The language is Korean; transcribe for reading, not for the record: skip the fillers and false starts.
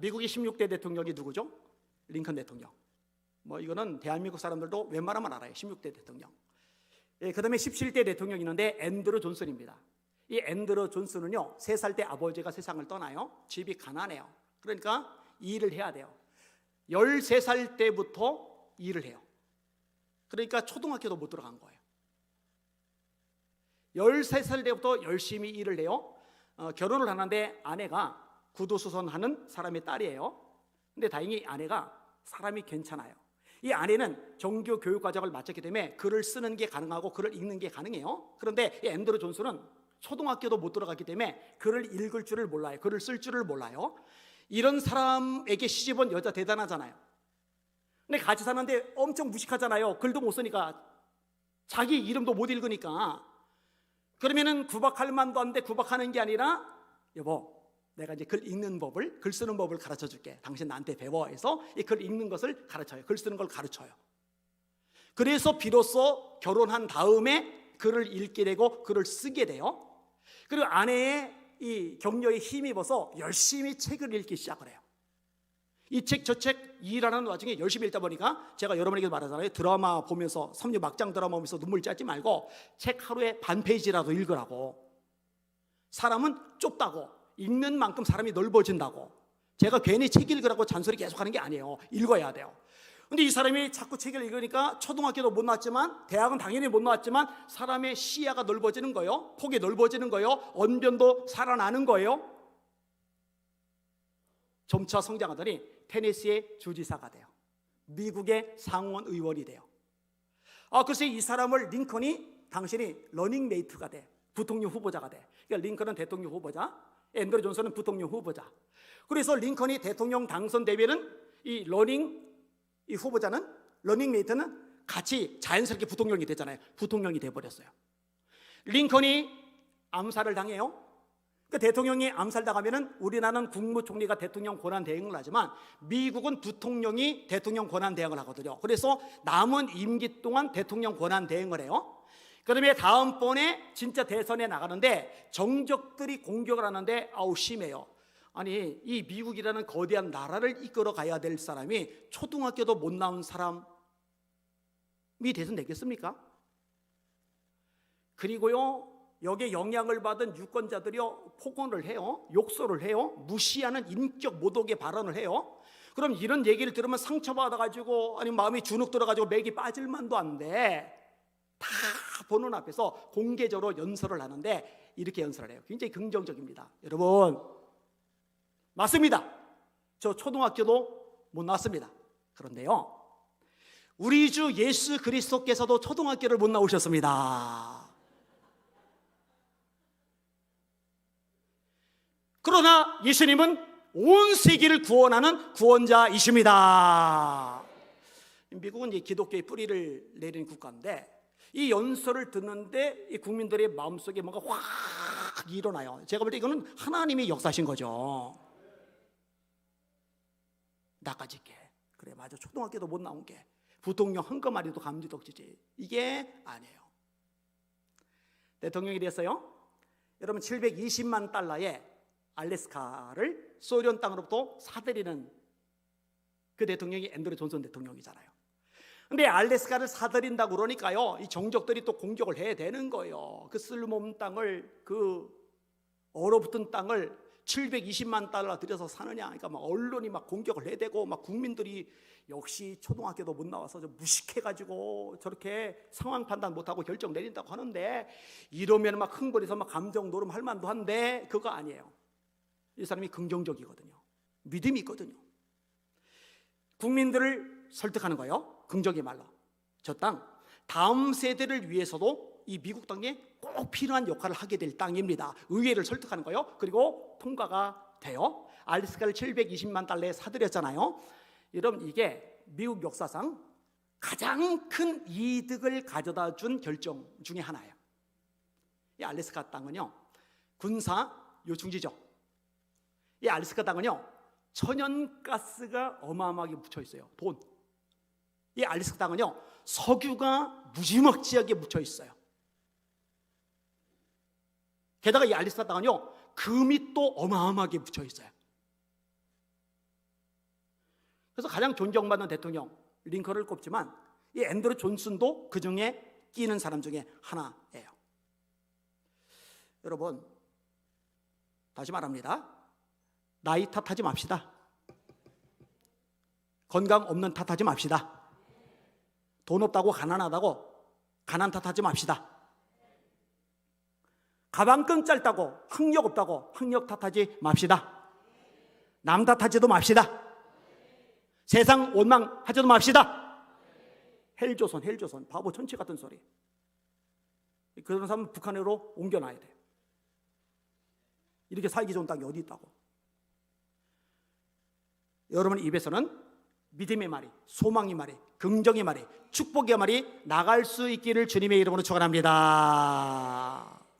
미국의 16대 대통령이 누구죠? 링컨 대통령. 뭐 이거는 대한민국 사람들도 웬만하면 알아요. 16대 대통령. 그 다음에 17대 대통령이 있는데 앤드루 존슨입니다. 이 앤드루 존슨은요, 3살 때 아버지가 세상을 떠나요. 집이 가난해요. 그러니까 일을 해야 돼요. 13살 때부터 일을 해요. 그러니까 초등학교도 못 들어간 거예요. 13살 때부터 열심히 일을 해요. 결혼을 하는데 아내가 구두수선하는 사람의 딸이에요. 근데 다행히 아내가 사람이 괜찮아요. 이 아내는 정규 교육 과정을 마쳤기 때문에 글을 쓰는 게 가능하고 글을 읽는 게 가능해요. 그런데 이 앤드루 존슨은 초등학교도 못 들어갔기 때문에 글을 읽을 줄을 몰라요. 글을 쓸 줄을 몰라요. 이런 사람에게 시집온 여자 대단하잖아요. 근데 같이 사는데 엄청 무식하잖아요. 글도 못 쓰니까, 자기 이름도 못 읽으니까. 그러면은 구박할 만도 한데 구박하는 게 아니라, 여보, 내가 이제 글 읽는 법을, 글 쓰는 법을 가르쳐 줄게. 당신 나한테 배워 해서 이 글 읽는 것을 가르쳐요. 글 쓰는 걸 가르쳐요. 그래서 비로소 결혼한 다음에 글을 읽게 되고 글을 쓰게 돼요. 그리고 아내의 이 격려에 힘입어서 열심히 책을 읽기 시작을 해요. 이 책 저 책 일하는 와중에 열심히 읽다 보니까, 제가 여러분에게 말하잖아요. 드라마 보면서, 삼류 막장 드라마 보면서 눈물 짜지 말고 책 하루에 반 페이지라도 읽으라고. 사람은 좁다고, 읽는 만큼 사람이 넓어진다고. 제가 괜히 책 읽으라고 잔소리 계속 하는 게 아니에요. 읽어야 돼요. 근데 이 사람이 자꾸 책을 읽으니까 초등학교도 못 나왔지만, 대학은 당연히 못 나왔지만, 사람의 시야가 넓어지는 거예요. 폭이 넓어지는 거예요. 언변도 살아나는 거예요. 점차 성장하더니 테네시의 주지사가 돼요. 미국의 상원 의원이 돼요. 글쎄 이 사람을 링컨이, 당신이 러닝메이트가 돼. 부통령 후보자가 돼. 그러니까 링컨은 대통령 후보자, 앤드루 존슨은 부통령 후보자. 그래서 링컨이 대통령 당선되면은 이 이 후보자는, 러닝메이트는 같이 자연스럽게 부통령이 되잖아요. 부통령이 돼버렸어요. 링컨이 암살을 당해요. 그 대통령이 암살당하면은 우리나라는 국무총리가 대통령 권한 대행을 하지만, 미국은 부통령이 대통령 권한 대행을 하거든요. 그래서 남은 임기 동안 대통령 권한 대행을 해요. 그다음에 다음번에 진짜 대선에 나가는데 정적들이 공격을 하는데 심해요. 아니, 이 미국이라는 거대한 나라를 이끌어 가야 될 사람이 초등학교도 못 나온 사람이 대선 되겠습니까? 그리고요, 여기에 영향을 받은 유권자들이요, 폭언을 해요. 욕설을 해요. 무시하는 인격 모독의 발언을 해요. 그럼 이런 얘기를 들으면 상처받아가지고, 아니 마음이 주눅 들어가지고 맥이 빠질 만도 안 돼. 다 보는 앞에서 공개적으로 연설을 하는데 이렇게 연설을 해요. 굉장히 긍정적입니다. 여러분, 맞습니다. 저 초등학교도 못 나왔습니다. 그런데요, 우리 주 예수 그리스도께서도 초등학교를 못 나오셨습니다. 그러나 예수님은 온 세계를 구원하는 구원자이십니다. 미국은 이제 기독교의 뿌리를 내린 국가인데, 이 연설을 듣는데 이 국민들의 마음속에 뭔가 확 일어나요. 제가 볼 때 이거는 하나님의 역사신 거죠. 나까지 게, 그래 맞아, 초등학교도 못 나온 게 부통령 한꺼마리도 감지덕지지, 이게 아니에요. 대통령이 됐어요. 여러분, 720만 달러에 알래스카를 소련 땅으로부터 사들이는 그 대통령이 앤드루 존슨 대통령이잖아요. 근데 알래스카를 사들인다고 그러니까요, 이 정적들이 또 공격을 해야 되는 거예요. 그 쓸모없는 땅을, 그 얼어붙은 땅을 720만 달러 들여서 사느냐. 그러니까 막 언론이 막 공격을 해야 되고, 막 국민들이 역시 초등학교도 못 나와서 좀 무식해가지고 저렇게 상황 판단 못하고 결정 내린다고 하는데, 이러면 막 흥분해서 막 감정 노름할 만도 한데, 그거 아니에요. 이 사람이 긍정적이거든요. 믿음이 있거든요. 국민들을 설득하는 거예요. 긍정의 말로. 저 땅, 다음 세대를 위해서도 이 미국 땅에 꼭 필요한 역할을 하게 될 땅입니다. 의회를 설득하는 거예요. 그리고 통과가 돼요. 알래스카를 720만 달러에 사들였잖아요. 여러분, 이게 미국 역사상 가장 큰 이득을 가져다 준 결정 중에 하나예요. 이 알래스카 땅은요, 군사 요충지죠. 이 알래스카 땅은요, 천연가스가 어마어마하게 묻혀 있어요. 돈. 이 알래스카 땅은요, 석유가 무지막지하게 묻혀 있어요. 게다가 이 알래스카 땅은요, 금이 또 어마어마하게 묻혀 있어요. 그래서 가장 존경받는 대통령 링컨을 꼽지만 이 앤드류 존슨도 그 중에 끼는 사람 중에 하나예요. 여러분, 다시 말합니다. 나이 탓하지 맙시다. 건강 없는 탓하지 맙시다. 돈 없다고 가난하다고 가난 탓하지 맙시다. 가방끈 짧다고 학력 없다고 학력 탓하지 맙시다. 남 탓하지도 맙시다. 세상 원망하지도 맙시다. 헬조선 바보 천치 같은 소리. 그런 사람은 북한으로 옮겨놔야 돼요. 이렇게 살기 좋은 땅이 어디 있다고. 여러분 입에서는 믿음의 말이, 소망의 말이, 긍정의 말이, 축복의 말이 나갈 수 있기를 주님의 이름으로 축원합니다.